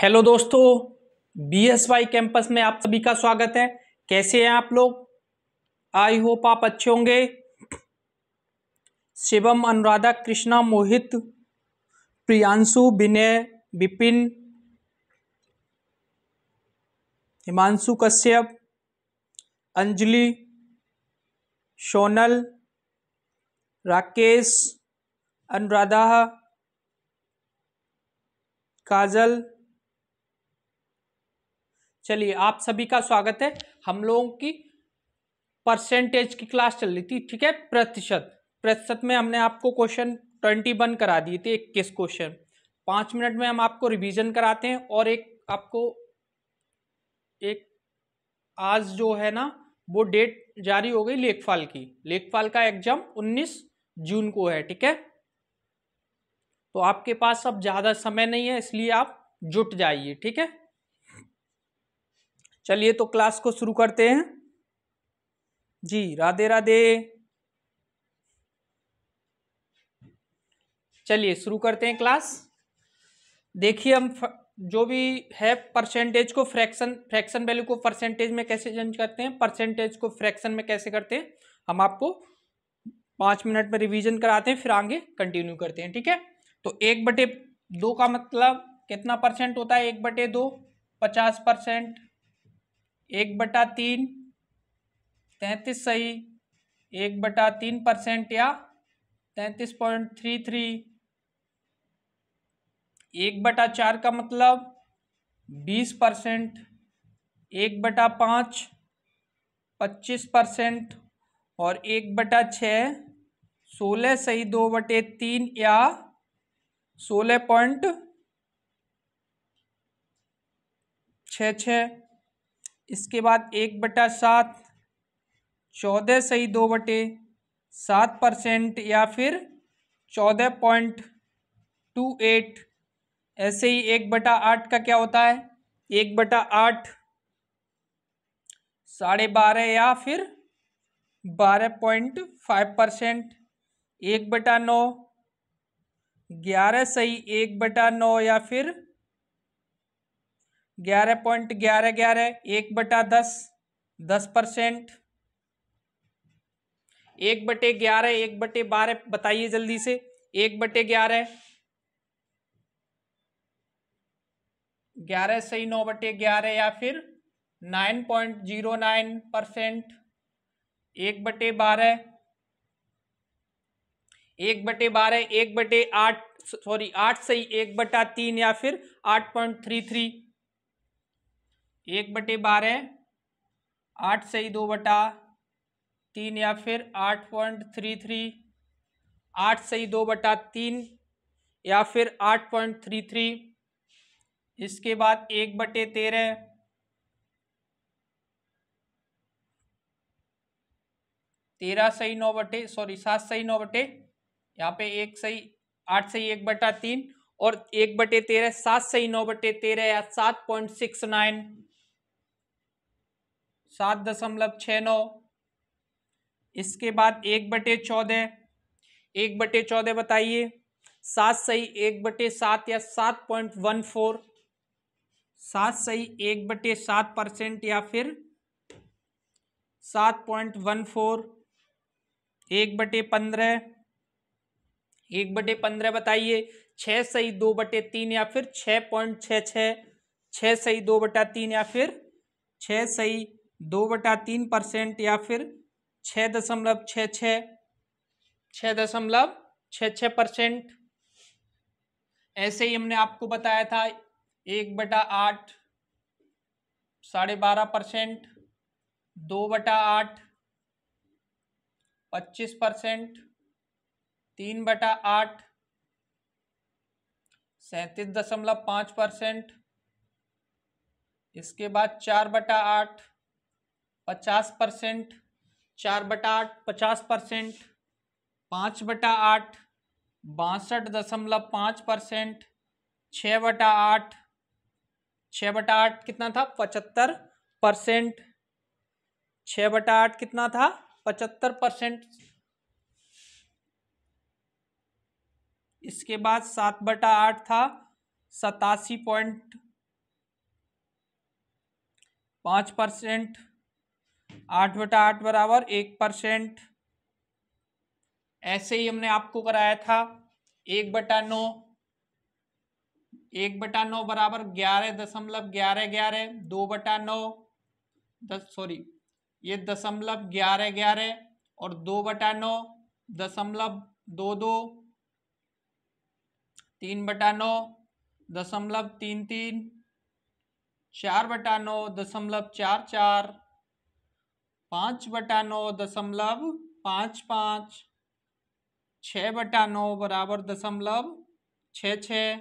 Hello दोस्तों, BSY campus में आप सभी का स्वागत है। कैसे हैं आप लोग? आई होप आप अच्छे होंगे। शिवम, अनुराधा, कृष्णा, मोहित, प्रियांशु, विनय, विपिन, हिमांशु कश्यप, अंजलि, सोनल, राकेश, अनुराधा, काजल। चलिए, आप सभी का स्वागत है। हम लोगों की परसेंटेज की क्लास चल रही थी, ठीक है। प्रतिशत में हमने आपको क्वेश्चन 21 करा दिए थे, 21 क्वेश्चन। 5 मिनट में हम आपको रिवीजन कराते हैं। और एक आज जो है ना, वो डेट जारी हो गई लेखपाल की। लेखपाल का एग्जाम 19 जून को है, ठीक है। तो आपके पास अब ज्यादा समय नहीं है, इसलिए आप जुट जाइए, ठीक है। चलिए, तो क्लास को शुरू करते हैं जी। राधे राधे। चलिए शुरू करते हैं क्लास। देखिए, हम जो भी है परसेंटेज को फ्रैक्शन वैल्यू को परसेंटेज में कैसे चेंज करते हैं, परसेंटेज को फ्रैक्शन में कैसे करते हैं, हम आपको 5 मिनट में रिवीजन कराते हैं, फिर आगे कंटिन्यू करते हैं, ठीक है। तो 1/2 का मतलब कितना परसेंट होता है? 1/2 50%। 1/3 33 सही। 1/3% या 33.33। 1/4 का मतलब 20%। 1/5 25%। और 1/6 16 सही 2/3 या 16.66। इसके बाद 1/7 14 सही 2/7% या फिर 14.28। ऐसे ही 1/8 का क्या होता है? 1/8 12.5 या फिर 12.5%। 1/9 11 सही 1/9 या फिर 11.1111। 1/10 10%। 1/11 1/12 बताइए जल्दी से। 1/11 11 सही 9/11 या फिर 9.09%। 1/12 1/12 1/8 सॉरी 8 सही 1/3 या फिर 8.33। 1/12 8 सही 2/3 या फिर 8.33। 8 सही 2/3 या फिर 8.33। इसके बाद 1/13 13 सही 7 सही 9 यहाँ पे 1 सही 8 सही 1/3 और 1/13 7 सही 9/13 या 7.69 7.69। इसके बाद 1/14 1/14 बताइए। 7 सही 1/7 या 7.14। 7 सही 1/7% या फिर 7.14। 1/15 1/15 बताइए। 6 सही 2/3 या फिर 6.66। 6 सही 2/3 या फिर 6 सही 2/3% या फिर 6.66 6.66%। ऐसे ही हमने आपको बताया था 1/8 12.5%। 2/8 25%। 3/8 37.5%। इसके बाद 4/8 50%। 4/8 50%। 5/8 62.5%। 6/8 6/8 कितना था? 75%। 6/8 कितना था? 75%। इसके बाद 7/8 था 87.5%। 5%, 8/8 बराबर 1%। ऐसे ही हमने आपको कराया था 1/9, 1/9 बराबर 11.1111, 2/9 ये 0.1111 और 2/9 0.22, 3/9 0.33, 4/9 0.44, 5/9 0.55, 6/9 बराबर 0.66,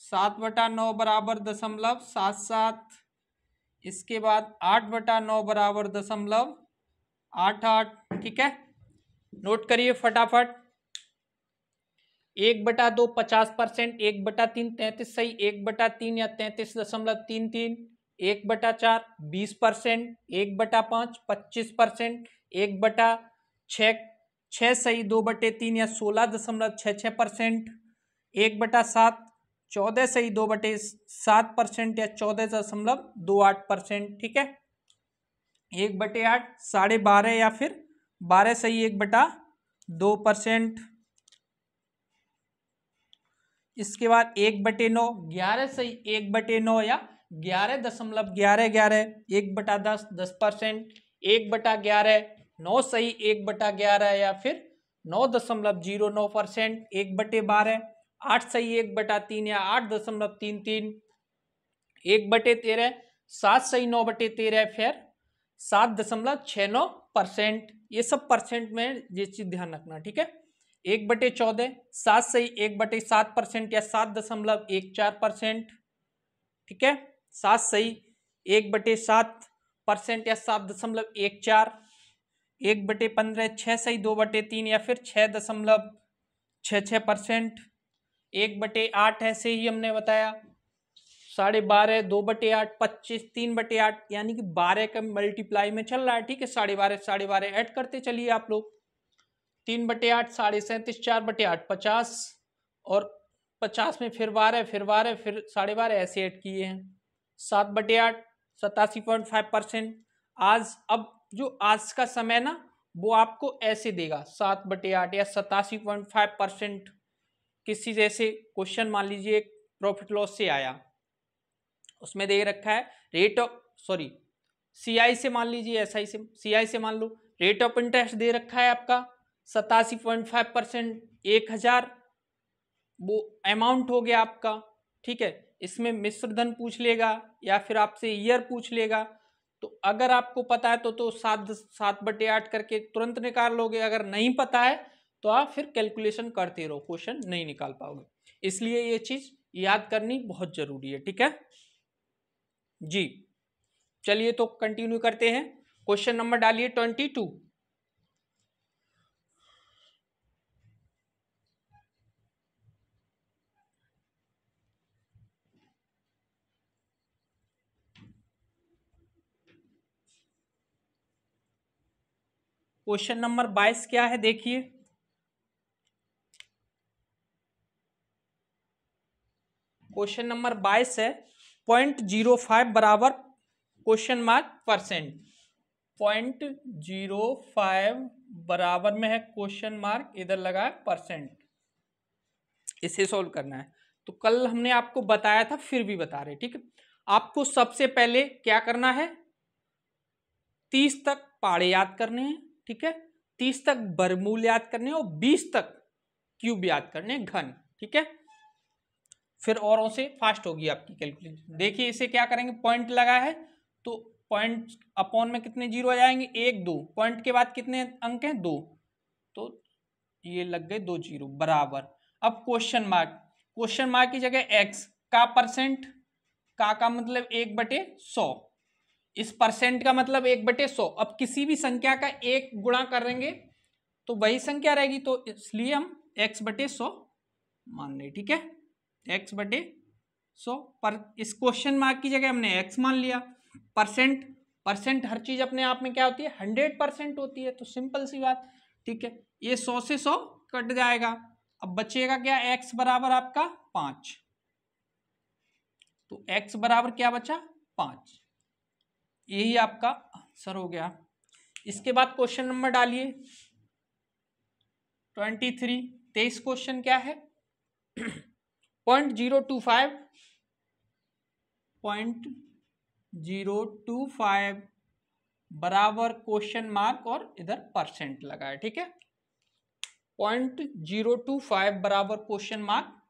7/9 बराबर 0.77, इसके बाद 8/9 बराबर 0.88। ठीक है, नोट करिए फटाफट। 1/2 50%, 1/3 33 सही, 1/3 या 33.33, 1/4 20%, 1/5 25%, 1/6 6 सही, 2/3 या 16.66%, 1/7 14 सही, 2/7% या 14.28%। ठीक है, 1/8 12.5 या फिर 12 सही, 1/2%। इसके बाद 1/9 11 सही, 1/9 या 11.1111, 1/10 10%, 1/11 9 सही, 1/11 या फिर 9.09%, 1/12 8 सही, 1/3 या 8.33, 1/13 7 सही, 9/13 फिर 7.69%। ये सब परसेंट में ये चीज ध्यान रखना। ठीक है, 1/14 7 सही, 1/7% या 7.14%। ठीक है, 7 सही, 1/7% या 7.14, 1/15 6 सही, 2/3 या फिर 6.66%, 1/8 ऐसे ही हमने बताया 12.5, 2/8 25, 3/8 यानी कि 12 का मल्टीप्लाई में चल रहा है। ठीक है, 12.5 ऐड करते चलिए आप लोग, 3/8 37, 4/8 50 और 50 में फिर 12 फिर 12.5 ऐसे ऐड किए हैं। 7/8 87.5%। अब जो आज का समय ना वो आपको ऐसे देगा 7/8 या 87.5%। किसी जैसे क्वेश्चन मान लीजिए प्रॉफिट लॉस से आया, उसमें दे रखा है रेट ऑफ सीआई से मान लीजिए, एसआई से सीआई से मान लो, रेट ऑफ इंटरेस्ट दे रखा है आपका 87.5%, 1000 वो अमाउंट हो गया आपका। ठीक है, इसमें मिश्र धन पूछ लेगा या फिर आपसे ईयर पूछ लेगा। तो अगर आपको पता है तो 7/8 करके तुरंत निकाल लोगे, अगर नहीं पता है तो आप फिर कैलकुलेशन करते रहो, क्वेश्चन नहीं निकाल पाओगे। इसलिए ये चीज याद करनी बहुत जरूरी है। ठीक है जी, चलिए तो कंटिन्यू करते हैं। क्वेश्चन नंबर डालिए 22। क्वेश्चन नंबर 22 क्या है देखिए, क्वेश्चन नंबर 22 है 0.05 बराबर क्वेश्चन मार्क परसेंट। 0.05 बराबर में है क्वेश्चन मार्क, इधर लगा है परसेंट। इसे सोल्व करना है। तो कल हमने आपको बताया था, फिर भी बता रहे। ठीक है, आपको सबसे पहले क्या करना है, 30 तक पाड़े याद करने हैं। ठीक है, 30 तक वर्गमूल याद करने हैं और 20 तक क्यूब याद करने हैं, घन। ठीक है, फिर औरों से फास्ट होगी आपकी कैलकुलेशन। देखिए इसे क्या करेंगे, पॉइंट लगा है तो पॉइंट अपॉन में कितने जीरो आ जाएंगे, 1 2, पॉइंट के बाद कितने अंक हैं, 2, तो ये लग गए 2 जीरो बराबर। अब क्वेश्चन मार्क की जगह एक्स का परसेंट, का मतलब 1/100, इस परसेंट का मतलब 1/100। अब किसी भी संख्या का 1 गुणा करेंगे तो वही संख्या रहेगी, तो इसलिए हम x/100 मान रहे। ठीक है, x/100 पर इस क्वेश्चन मार्क की जगह हमने x मान लिया। परसेंट हर चीज अपने आप में क्या होती है, 100% होती है, तो सिंपल सी बात। ठीक है, ये 100 से 100 कट जाएगा। अब बचेगा क्या, x बराबर आपका 5, तो x बराबर क्या बचा 5। यही आपका आंसर हो गया। इसके बाद क्वेश्चन नंबर डालिए 23। 23 क्वेश्चन क्या है? 0.025 बराबर क्वेश्चन मार्क और इधर परसेंट लगा है, ठीक है। 0.025 बराबर क्वेश्चन मार्क,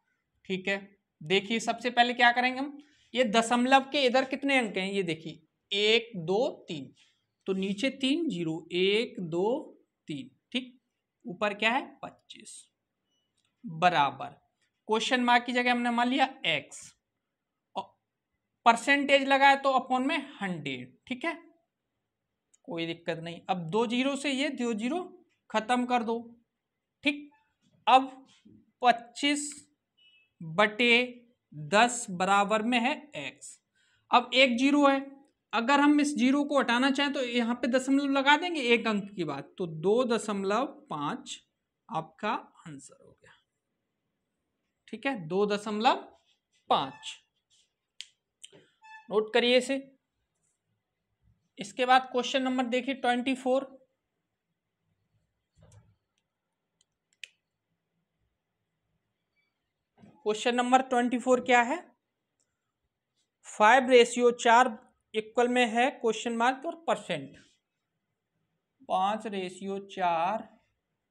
ठीक है। देखिए सबसे पहले क्या करेंगे हम, ये दशमलव के इधर कितने अंक हैं ये देखिए, 1 2 3, तो नीचे 3 0, 1 2 3, ठीक। ऊपर क्या है 25 बराबर क्वेश्चन मार्क की जगह हमने मान लिया x, और परसेंटेज लगाया तो अपॉन में 100, ठीक है, कोई दिक्कत नहीं। अब 2 जीरो से ये 2 जीरो खत्म कर दो, ठीक। अब 25/10 बराबर में है x। अब एक जीरो है, अगर हम इस जीरो को हटाना चाहें तो यहाँ पे दशमलव लगा देंगे एक अंक की बात, तो 2.5 आपका आंसर हो गया, ठीक है। 2.5 नोट करिए इसे। इसके बाद क्वेश्चन नंबर देखिए 24। क्वेश्चन नंबर 24 क्या है? 5:4 इक्वल में है क्वेश्चन मार्क और परसेंट। 5:4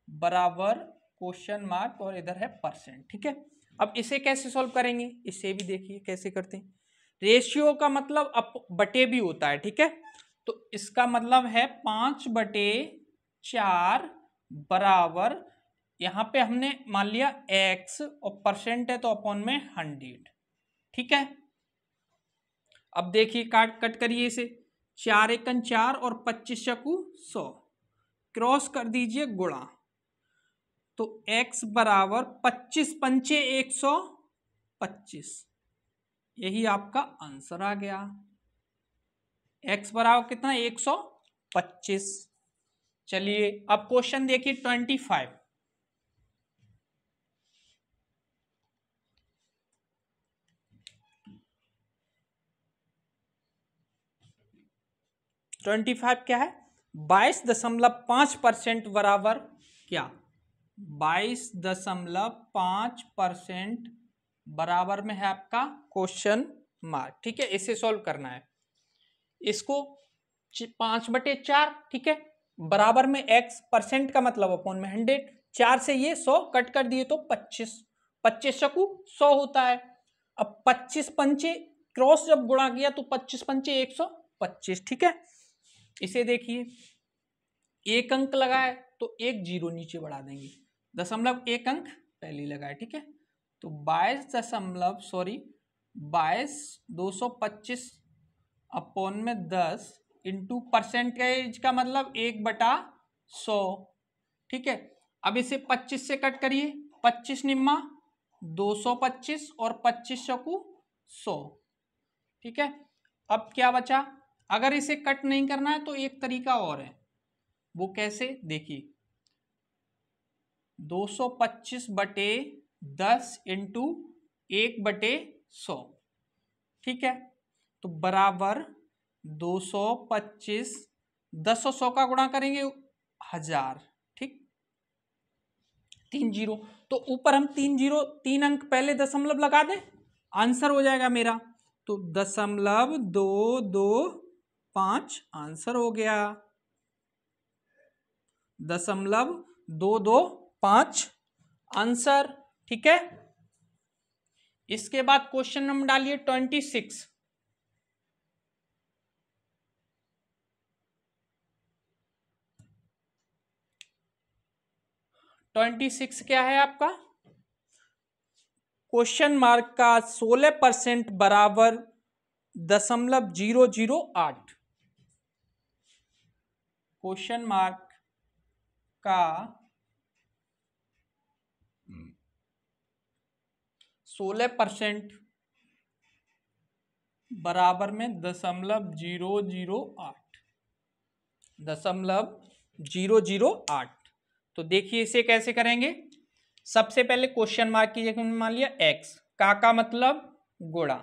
बराबर क्वेश्चन मार्क और इधर है परसेंट, ठीक है। अब इसे कैसे सॉल्व करेंगे, इसे भी देखिए कैसे करते हैं। रेशियो का मतलब अप बटे भी होता है, ठीक है। तो इसका मतलब है 5/4 बराबर, यहां पे हमने मान लिया x और परसेंट है तो अपॉन में 100, ठीक है। अब देखिए कट करिए इसे, 4 एकन 4 और 25 चकू 100, क्रॉस कर दीजिए गुणा, तो x बराबर 25 पंचे 125, यही आपका आंसर आ गया। x बराबर कितना 125। चलिए अब क्वेश्चन देखिए 25। 25 क्या है? 22.5% बराबर क्या? 22.5% बराबर में है आपका क्वेश्चन मार्क, ठीक है। इसे सॉल्व करना है, इसको 5/4, ठीक है, बराबर में x, परसेंट का मतलब अपॉन में 100, 4 से ये 100 कट कर दिए तो 25, 25 चकू 100 होता है। अब 25 पंचे क्रॉस जब गुणा किया तो 25 पंचे 125, ठीक है। इसे देखिए एक अंक लगाए तो एक जीरो नीचे बढ़ा देंगे, दशमलव एक अंक पहले लगाए, ठीक है। तो 225 अपॉन में 10 इंटू परसेंटेज का मतलब 1/100, ठीक है। अब इसे 25 से कट करिए, 25 निम्मा 225 और 25 चकू 100, ठीक है। अब क्या बचा? अगर इसे कट नहीं करना है तो एक तरीका और है, वो कैसे देखिए, 225/10 इंटू 1/100, ठीक है। तो बराबर 225, 10 और 100 का गुणा करेंगे 1000, ठीक, 3 जीरो, तो ऊपर हम 3 जीरो 3 अंक पहले दशमलव लगा दें, आंसर हो जाएगा मेरा, तो 0.225 आंसर हो गया, 0.225 आंसर, ठीक है। इसके बाद क्वेश्चन नंबर डालिए 26। 26 क्या है आपका? क्वेश्चन मार्क का 16% बराबर 0.008, क्वेश्चन मार्क का 16% बराबर में 0.008। तो देखिए इसे कैसे करेंगे। सबसे पहले क्वेश्चन मार्क की जगह मान लिया x, का मतलब गुणा,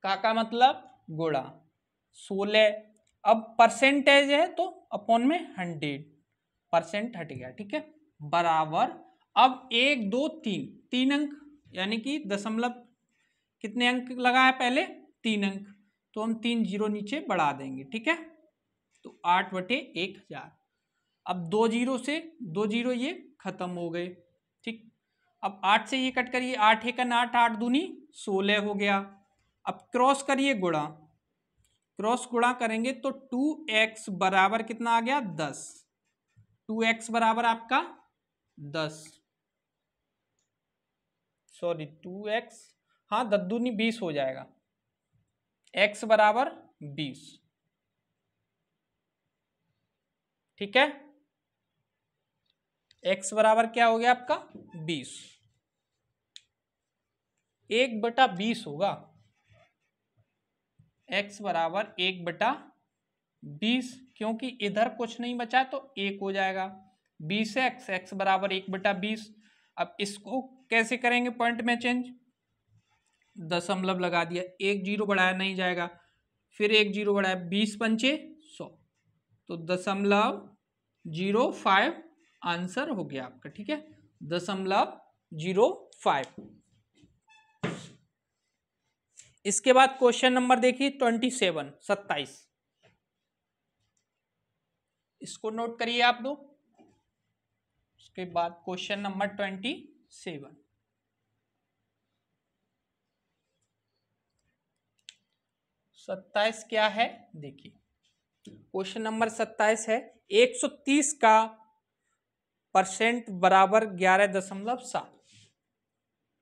का मतलब गुणा 16, अब परसेंटेज है तो अपॉन में 100% हट गया, ठीक है, बराबर। अब 1 2 3 3 अंक, यानी कि दशमलव कितने अंक लगाया पहले, 3 अंक, तो हम 3 जीरो नीचे बढ़ा देंगे, ठीक है, तो 8/1000। अब 2 जीरो से 2 जीरो ये खत्म हो गए, ठीक। अब 8 से ये कट करिए, 8 एकन 8, 8 दूनी 16 हो गया। अब क्रॉस करिए गुणा, क्रॉस गुणा करेंगे तो 2x बराबर कितना आ गया, 10। 2x बराबर आपका 10, सॉरी 2x, हाँ 10 दूनी 20 हो जाएगा, x बराबर 20, ठीक है, x बराबर क्या हो गया आपका 20, 1/20 होगा, x बराबर 1/20, क्योंकि इधर कुछ नहीं बचा तो 1 हो जाएगा, 20x, x बराबर 1/20। अब इसको कैसे करेंगे, पॉइंट में चेंज, दशमलव लगा दिया, 1 जीरो बढ़ाया नहीं जाएगा, फिर 1 जीरो बढ़ाया, 20 पंचे 100, तो 0.05 आंसर हो गया आपका, ठीक है, 0.05। इसके बाद क्वेश्चन नंबर देखिए 27, इसको नोट करिए आप लोग। उसके बाद क्वेश्चन नंबर 27, 27 क्या है देखिए, क्वेश्चन नंबर 27 है 130 का परसेंट बराबर 11.7,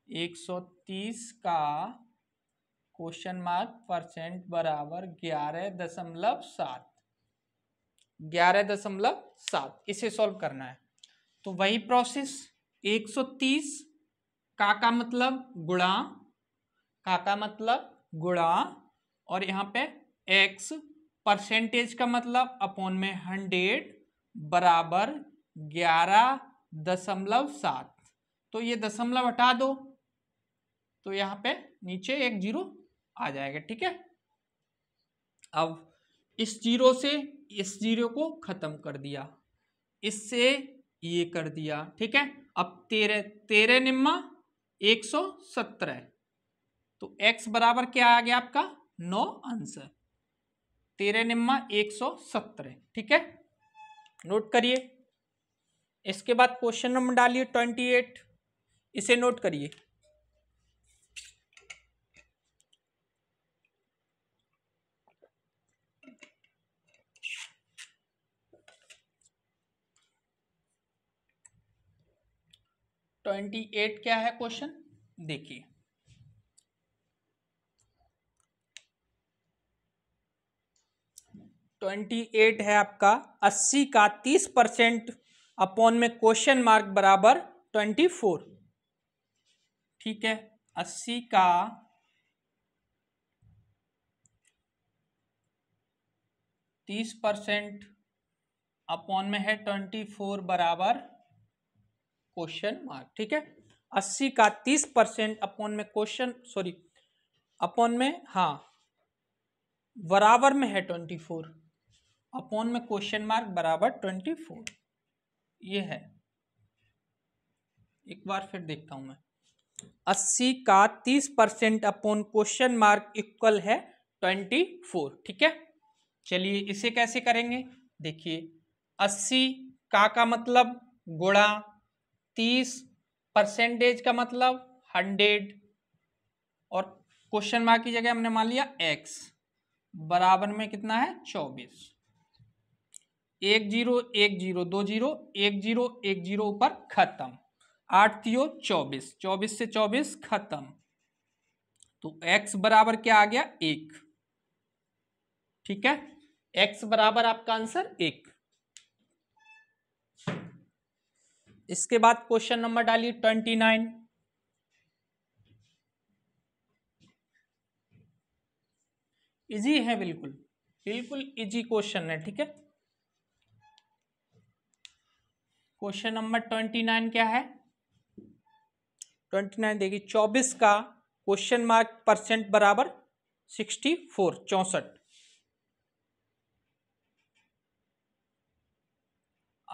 130 का क्वेश्चन मार्क परसेंट बराबर 11.7, 11.7, इसे सॉल्व करना है। तो वही प्रोसेस, 130 का मतलब गुणा, का मतलब गुणा, और यहाँ पे x, परसेंटेज का मतलब अपॉन में 100 बराबर 11.7, तो ये दशमलव हटा दो तो यहाँ पे नीचे 1 जीरो आ जाएगा, ठीक है। अब इस जीरो से इस जीरो को खत्म कर दिया, इससे ये कर दिया, ठीक है। अब 13 निम्मा 117, तो x बराबर क्या आ गया आपका 9 आंसर, 13 निम्मा 117, ठीक है, नोट करिए। इसके बाद क्वेश्चन नंबर डालिए 28, इसे नोट करिए। ट्वेंटी एट क्या है क्वेश्चन देखिए, ट्वेंटी एट है आपका 80 का 30% अपॉन में क्वेश्चन मार्क बराबर 24, ठीक है, 80 का 30% अपॉन में है 24 बराबर क्वेश्चन मार्क, ठीक है, 80 का 30% अपॉन में क्वेश्चन, सॉरी अपॉन में, हाँ बराबर में है 24, अपॉन में क्वेश्चन मार्क बराबर 24, ये है। एक बार फिर देखता हूं मैं, 80 का 30% अपॉन क्वेश्चन मार्क इक्वल है 24, ठीक है। चलिए इसे कैसे करेंगे देखिए, 80 का मतलब गुणा, 30 परसेंटेज का मतलब 100, और क्वेश्चन मार्क की जगह हमने मान लिया x, बराबर में कितना है 24, 1 zero 1 zero 2 zero 1 zero 1 zero ऊपर खत्म, 8 तियो 24, 24 से 24 खत्म, तो x बराबर क्या आ गया 1, ठीक है, x बराबर आपका आंसर 1। इसके बाद क्वेश्चन नंबर डालिए 29, इजी है, बिल्कुल बिल्कुल इजी क्वेश्चन है, ठीक है। क्वेश्चन नंबर 29 क्या है, 29 देखिए, 24 का क्वेश्चन मार्क परसेंट बराबर 64, 64,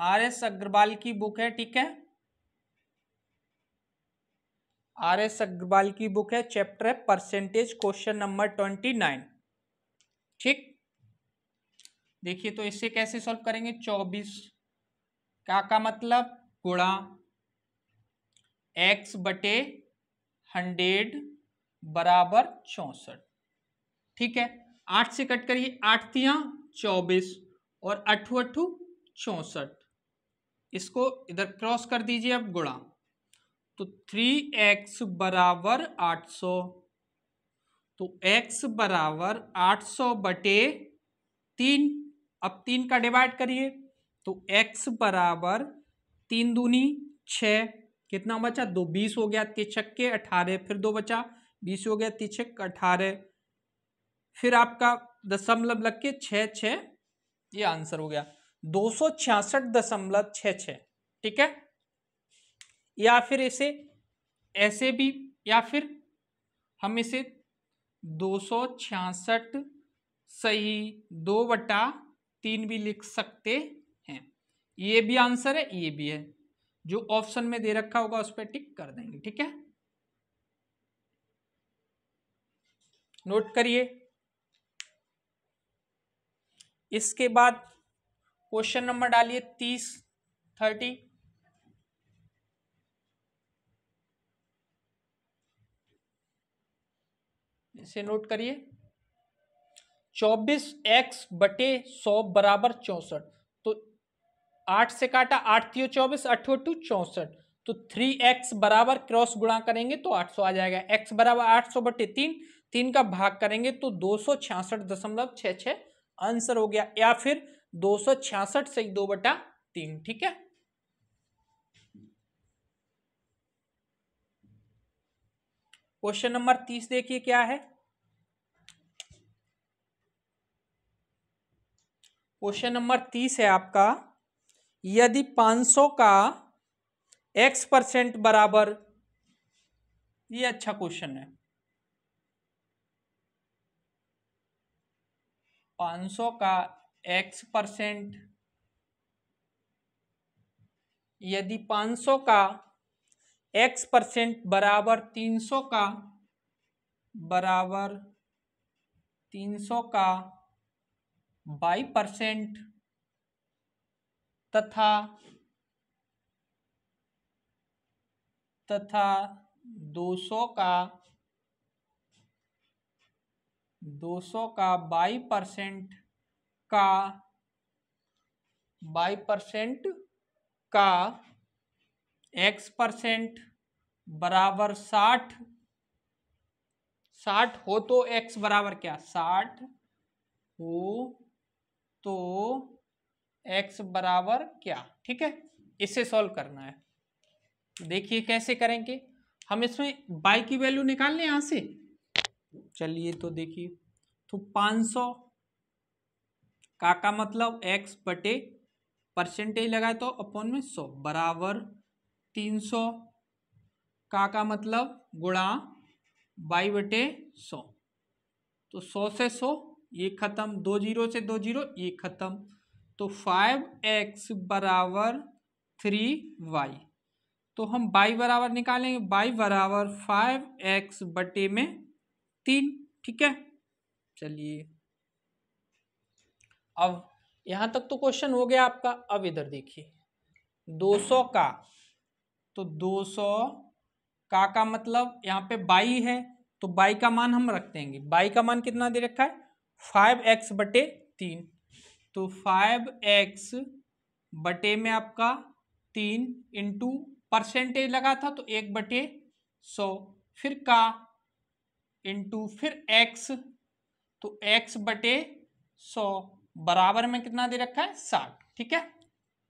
RS अग्रवाल की बुक है, ठीक है, RS अग्रवाल की बुक है, चैप्टर है परसेंटेज, क्वेश्चन नंबर 29। ठीक, देखिए तो इससे कैसे सॉल्व करेंगे। 24 का मतलब गुणा x बटे 100 बराबर 64। ठीक है, 8 से कट करिए, 8 तिया 24 और 8 8 64, इसको इधर क्रॉस कर दीजिए अब गुणा, तो 3x बराबर 800, तो x बराबर 800 बटे 3। अब 3 का डिवाइड करिए, तो x बराबर 3 दूनी 6, कितना बचा 2, 20 हो गया, 3 छक्के 18, फिर 2 बचा 20 हो गया, 3 छक्के 18, फिर आपका दशमलव लग के 6 6, ये आंसर हो गया 266.66। ठीक है, या फिर इसे ऐसे भी, या फिर हम इसे 266 सही 2/3 भी लिख सकते हैं। ये भी आंसर है, ये भी है, जो ऑप्शन में दे रखा होगा उस पर टिक कर देंगे। ठीक है, नोट करिए। इसके बाद क्वेश्चन नंबर डालिए 30। इसे नोट करिए, 24x बटे 100 बराबर 64, तो 8 से काटा, 8 तियो 24, 8 8 64, तो 3x बराबर क्रॉस गुणा करेंगे तो 800 आ जाएगा। x बराबर 800 बटे 3, 3 का भाग करेंगे तो 266.66 आंसर हो गया, या फिर 266 से 2/3। ठीक है, क्वेश्चन नंबर 30 देखिए क्या है। क्वेश्चन नंबर 30 है आपका, यदि 500 का x% बराबर, ये अच्छा क्वेश्चन है, 500 का x%, यदि 500 का x% बराबर 300 का y% तथा 200 का y% का x% बराबर 60 हो तो x बराबर क्या, 60 हो तो x बराबर क्या। ठीक है, इसे सॉल्व करना है। देखिए कैसे करेंगे, हम इसमें y की वैल्यू निकाल लें यहां से। चलिए तो देखिए, तो 500 का मतलब x बटे परसेंटेज लगाए तो अपॉन में 100 बराबर 300 का मतलब गुणा y बटे 100, तो 100 से 100 ये खत्म, 2 0 से 2 0 ये खत्म, तो 5x बराबर 3y, तो हम y बराबर निकालेंगे, y बराबर 5x बटे में 3। ठीक है, चलिए अब यहां तक तो क्वेश्चन हो गया आपका। अब इधर देखिए 200 का, तो 200 का मतलब यहाँ पे y है, तो y का मान हम रख देंगे, y का मान कितना दे रखा है 5x बटे 3, तो 5x बटे में आपका 3 इंटू परसेंटेज लगा था तो 1/100, फिर का इंटू फिर x, तो x बटे 100 बराबर में कितना दे रखा है 60। ठीक है,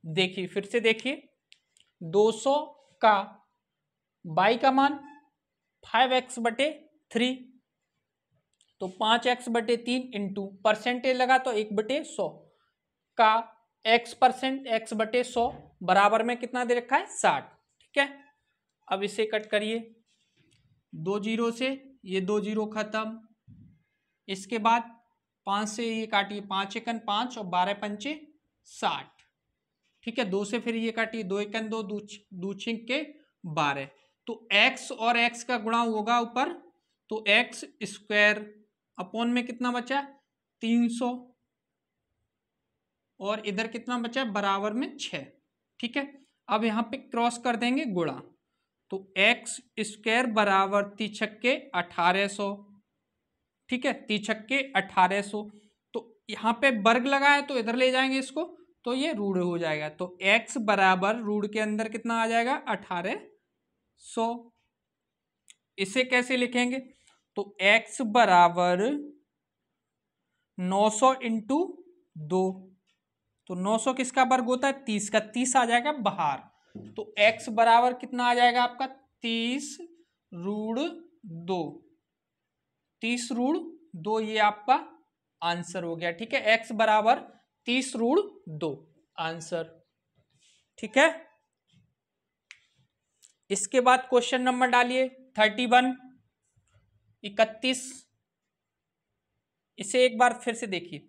देखिए फिर से देखिए, 200 का y का मान 5x बटे 3, तो 5x बटे 3 इंटू परसेंटेज लगा तो 1/100 का x% x बटे 100 बराबर में कितना दे रखा है 60। ठीक है, अब इसे कट करिए, 2 0 से ये 2 0 खत्म, इसके बाद 5 से ये काटिए, 5 एकन 5 और 12 पंचे 60, ठीक है, 2 से फिर ये काटिए, 2 एकन 2, दो छिंक के 12, तो x और x का गुणा होगा ऊपर, तो x स्क्वायर अपॉन में कितना बचा 300, और इधर कितना बचा बराबर में 6। ठीक है, अब यहाँ पे क्रॉस कर देंगे गुणा, तो x स्क्वायर बराबर 3 छक्के 1800। ठीक है, 3 छक्के 1800, तो यहाँ पे वर्ग लगा है तो इधर ले जाएंगे इसको, तो ये रूढ़ हो जाएगा, तो x बराबर रूढ़ के अंदर कितना आ जाएगा 1800। इसे कैसे लिखेंगे, तो x बराबर 900 इंटू 2, तो 900 किसका वर्ग होता है 30 का, 30 आ जाएगा बाहर, तो x बराबर कितना आ जाएगा आपका 30 रूढ़ 2, 30 रूढ़ 2, ये आपका आंसर हो गया। ठीक है, x बराबर 30 रूढ़ 2 आंसर। ठीक है, इसके बाद क्वेश्चन नंबर डालिए 31, 31। इसे एक बार फिर से देखिए,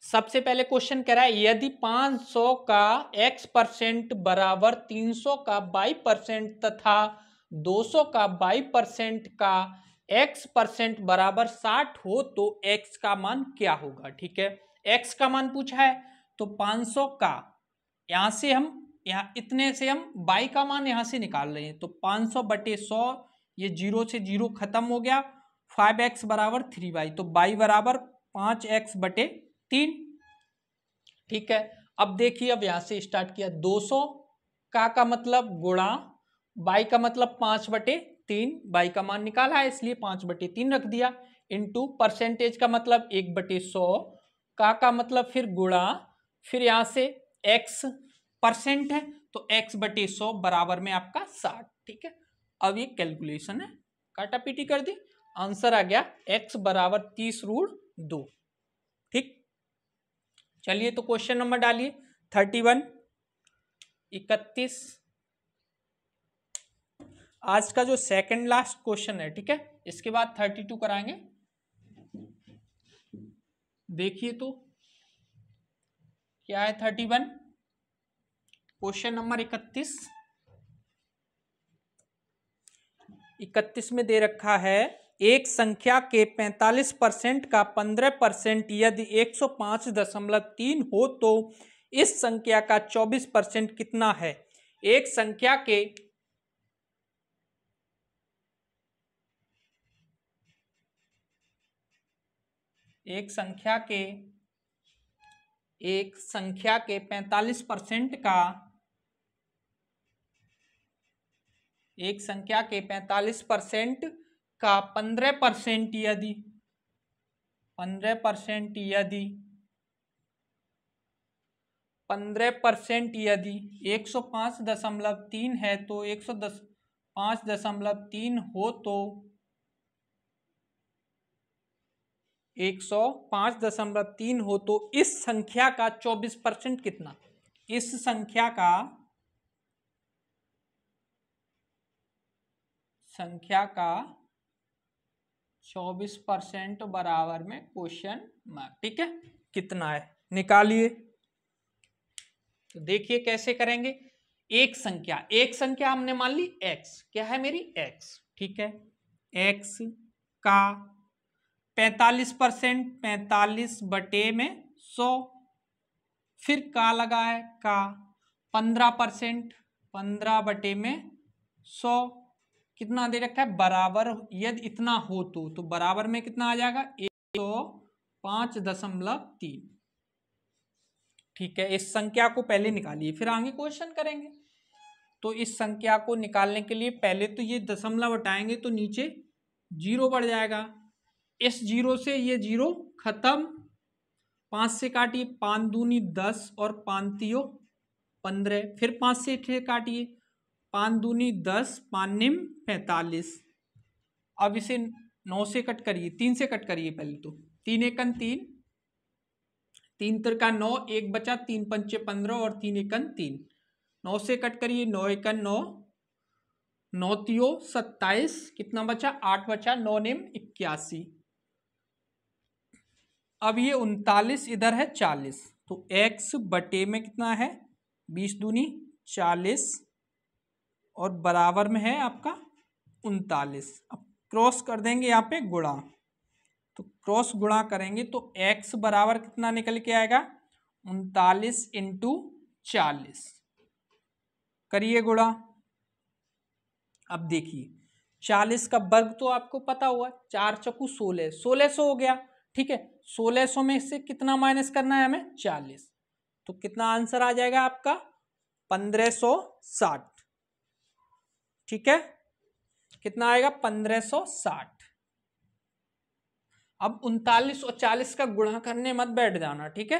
सबसे पहले क्वेश्चन कह रहा है यदि 500 का x% बराबर 300 का y% तथा 200 का y% का x% बराबर 60 हो तो x का मान क्या होगा। ठीक है, x का मान पूछा है, तो 500 का, यहां से हम यहाँ इतने से हम y का मान यहां से निकाल रहे हैं, तो 500 बटे 100, ये 0 से 0 खत्म हो गया, 5x बराबर 3y, तो y बराबर 5x बटे 3। ठीक है, अब देखिए, अब यहां से स्टार्ट किया, 200 का मतलब गुणा, y का मतलब 5 बटे 3, y का मान निकाला है इसलिए 5 बटे 3 रख दिया, इंटू परसेंटेज का मतलब 1 बटे 100, का मतलब फिर गुणा, फिर यहां से x परसेंट है तो x बटे 100 बराबर में आपका 60। ठीक है, अब ये कैलकुलेशन है, काटा पीटी कर दी, आंसर आ गया x बराबर 30 रूढ़ 2। ठीक, चलिए तो क्वेश्चन नंबर डालिए 31, 31, आज का जो सेकंड लास्ट क्वेश्चन है। ठीक है, इसके बाद 32 कराएंगे। देखिए तो क्या है 31, क्वेश्चन नंबर 31 में दे रखा है एक संख्या के 45% का 15% यदि 105.3 हो तो इस संख्या का 24% कितना है। एक संख्या के एक संख्या के 45% का, एक संख्या के 45% का 15% यदि 105.3 है तो 105.3 हो तो 105.3 हो तो इस संख्या का 24% कितना। इस संख्या का 24% बराबर में क्वेश्चन मार्क। ठीक है, कितना है निकालिए। तो देखिए कैसे करेंगे, एक संख्या हमने मान ली x, क्या है मेरी x। ठीक है, x का 45%, 45 बटे में 100, फिर का लगा है का 15%, 15 बटे में 100, कितना दे रखा है बराबर, यदि इतना हो तो बराबर में कितना आ जाएगा 105.3। ठीक है, इस संख्या को पहले निकालिए फिर आगे क्वेश्चन करेंगे। तो इस संख्या को निकालने के लिए पहले तो ये दशमलव हटाएंगे तो नीचे 0 बढ़ जाएगा, इस 0 से ये 0 खत्म, 5 से काटिए, 5 दूनी 10 और 5 तियो 15, फिर 5 से काटिए, 5 दूनी 10, 5 निम 45। अब इसे 9 से कट करिए, 3 से कट करिए पहले तो, 3 एकन 3, 3 तिरका 9, 1 बचा, 3 पंचे 15 और 3 एकन 3, 9 से कट करिए, 9 एकन 9, 9 तियो 27, कितना बचा 8 बचा, 9 निम 81। अब ये 39 इधर है 40, तो x बटे में कितना है 20 दूनी 40 और बराबर में है आपका 39। अब क्रॉस कर देंगे यहाँ पे गुणा, तो क्रॉस गुणा करेंगे तो x बराबर कितना निकल के आएगा 39 इंटू 40। करिए गुणा। अब देखिए 40 का वर्ग तो आपको पता हुआ, 4 चौकू 16, 1600 हो गया। ठीक है, 1600 में से कितना माइनस करना है हमें 40, तो कितना आंसर आ जाएगा आपका 1560। ठीक है, कितना आएगा 1560। अब 39 और 40 का गुणा करने मत बैठ जाना। ठीक है,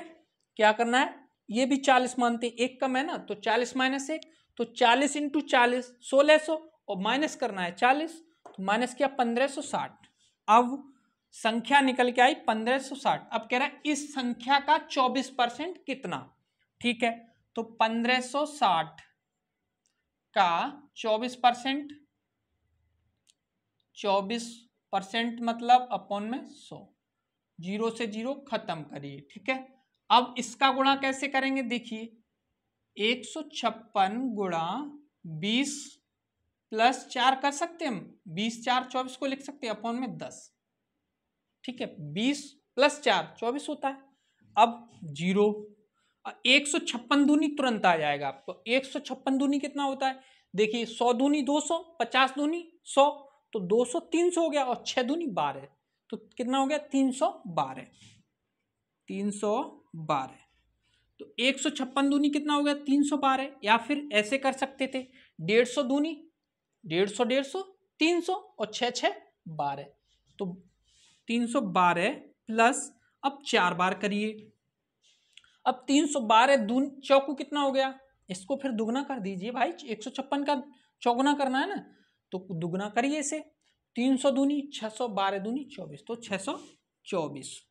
क्या करना है, ये भी 40 मानते हैं, एक कम है ना, तो 40 माइनस 1, तो 40 इंटू 40 1600 और माइनस करना है 40, तो माइनस किया 1560। अब संख्या निकल के आई 1560। अब कह रहा है इस संख्या का 24% कितना। ठीक है, तो 1560 का 24%, 24% मतलब अपॉन में 100, 0 से 0 खत्म करिए। ठीक है, अब इसका गुणा कैसे करेंगे, देखिए 156 गुणा 20 प्लस 4 कर सकते हैं हम, 20 4 24 को लिख सकते हैं अपॉन में 10। ठीक है, 20 प्लस 4 24 होता है। अब 0, 156 दूनी तुरंत आ जाएगा आपको। 156 दूनी कितना होता है, देखिए 100 दूनी 200, 50 दूनी 100, तो 200 300 हो गया, और 6 दूनी 12, तो कितना हो गया 312। 312, तो 156 दूनी कितना हो गया 312। या फिर ऐसे कर सकते थे 150 दूनी 150, 150 300 और 6 6 12, तो 312 प्लस अब 4 बार करिए। अब 312 दून चौकू कितना हो गया, इसको फिर दुगना कर दीजिए भाई, 156 का चौगुना करना है ना, तो दुगना करिए इसे। 300 दूनी 600, 12 दूनी 24, तो 624।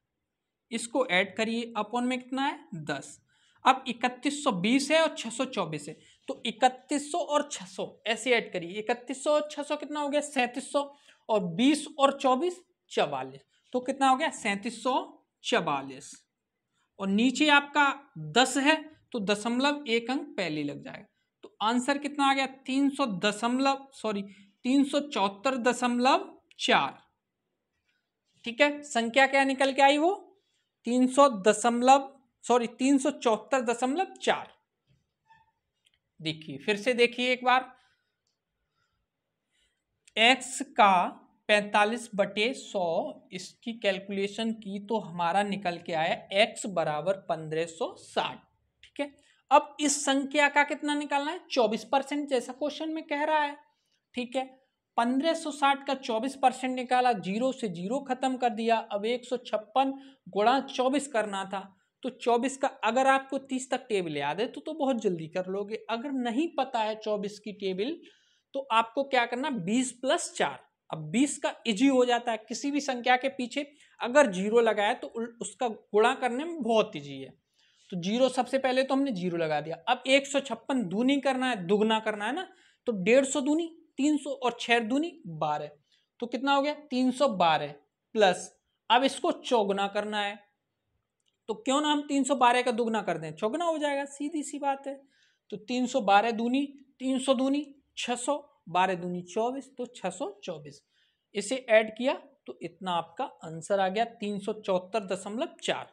इसको ऐड करिए, अपॉन में कितना है 10। अब 3120 है और 624 है, तो 3100 और 600 ऐसे ऐड करिए। 3100 और 600 कितना हो गया 3700, और 20 और 24 44, तो कितना हो गया 3744। और नीचे आपका 10 है, तो दशमलव एक अंक पहले लग जाएगा, तो आंसर कितना आ गया 374.4। ठीक है, संख्या क्या निकल के आई वो 374.4। देखिए फिर से देखिए एक बार, x का 45/100 इसकी कैलकुलेशन की तो हमारा निकल के आया x बराबर 1560। ठीक है, अब इस संख्या का कितना निकालना है 24%, जैसा क्वेश्चन में कह रहा है। ठीक है, 1560 का 24% निकाला, 0 से 0 खत्म कर दिया। अब 156 गुणा 24 करना था, तो 24 का अगर आपको 30 तक टेबल याद है तो बहुत जल्दी कर लोगे। अगर नहीं पता है 24 की टेबल, तो आपको क्या करना 20 प्लस 4। अब 20 का इजी हो जाता है, किसी भी संख्या के पीछे अगर 0 लगाए तो उसका गुणा करने में बहुत इजी है। तो 0 सबसे पहले तो हमने 0 लगा दिया। अब 156 दूनी करना है, दुगना करना है ना, तो 150 दूनी 300 और 6 दूनी 12, तो कितना हो गया 312 प्लस। अब इसको चौगुना करना है, तो क्यों ना हम 312 का दुगना कर दें, चौगुना हो जाएगा, सीधी सी बात है। तो 312 दूनी 300 दूनी 600, 12 दूनी 24, तो 624। इसे ऐड किया तो इतना आपका आंसर आ गया 374.4।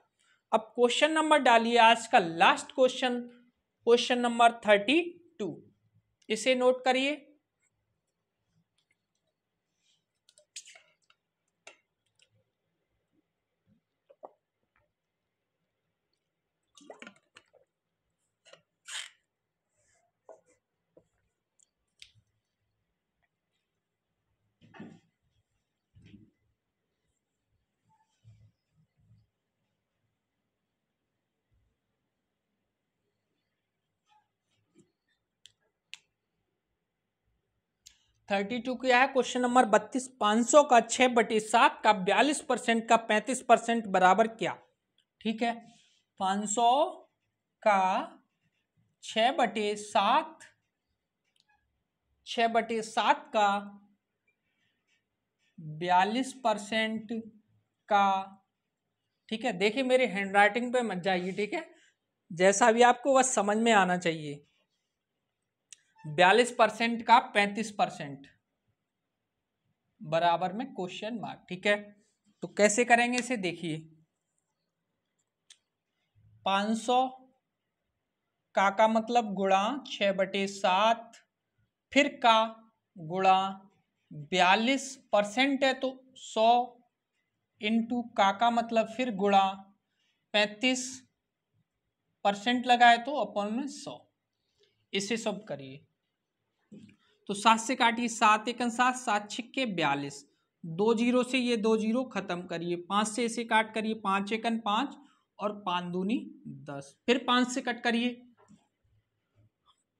अब क्वेश्चन नंबर डालिए, आज का लास्ट क्वेश्चन, क्वेश्चन नंबर 32। इसे नोट करिए। थर्टी टू क्या है, क्वेश्चन नंबर 32। 500 का 6/7 का 42% का 35% बराबर क्या। ठीक है, 500 का 6/7, 6/7 का 42% का। ठीक है, देखिए मेरे हैंड राइटिंग पे मत जाइए, ठीक है, जैसा भी आपको बस समझ में आना चाहिए। 42% का 35% बराबर में क्वेश्चन मार्क। ठीक है, तो कैसे करेंगे इसे देखिए। 500 का मतलब गुणा 6/7, फिर का गुणा 42% है तो 100 इंटू का मतलब फिर गुणा 35% लगाए तो अपन में 100। इसे सब करिए तो 7 से काटिए, 7 एकन 7, 7 छिक्के 42, 2 जीरो से ये 2 जीरो खत्म करिए, 5 से इसे काट करिए, 5 एकन 5 और 5 दूनी 10, फिर 5 से कट करिए,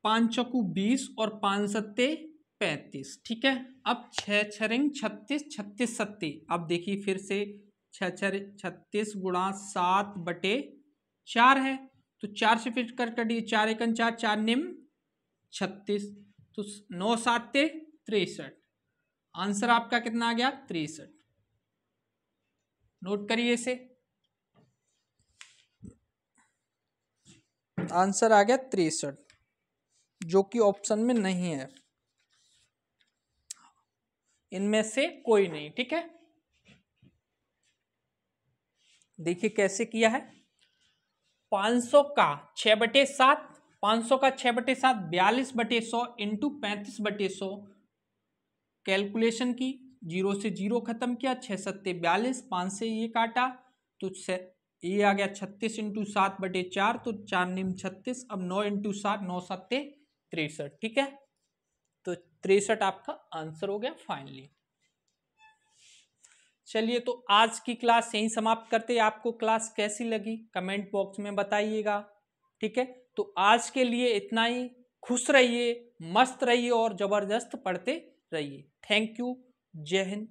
5 चौकू 20 और 5 सत्ते 35। ठीक है, अब 6 छरिंग 36, 36 सत्ते, अब देखिए फिर से 6 36 गुणा 7/4 है तो 4 से फिर कर कटिए, 4 एकन 4, 4 निम 36, तो 9 7 63। आंसर आपका कितना आ गया? 63। नोट करिए इसे, आंसर आ गया 63, जो कि ऑप्शन में नहीं है, इनमें से कोई नहीं। ठीक है, देखिए कैसे किया है। 500 का 6/7, 500 का 6/7 42/100 इंटू 35/100, कैलकुलेशन की, 0 से 0 खत्म किया, 6 सत्ते 42, 5 से ये काटा तो ये आ गया 36 इंटू 7/4, तो 4 निम 36, अब 9 इंटू 7, 9 सत्ते 63। ठीक है, तो 63 आपका आंसर हो गया फाइनली। चलिए, तो आज की क्लास यहीं समाप्त करते हैं। आपको क्लास कैसी लगी कमेंट बॉक्स में बताइएगा। ठीक है, तो आज के लिए इतना ही। खुश रहिए, मस्त रहिए और जबरदस्त पढ़ते रहिए। थैंक यू, जय हिंद।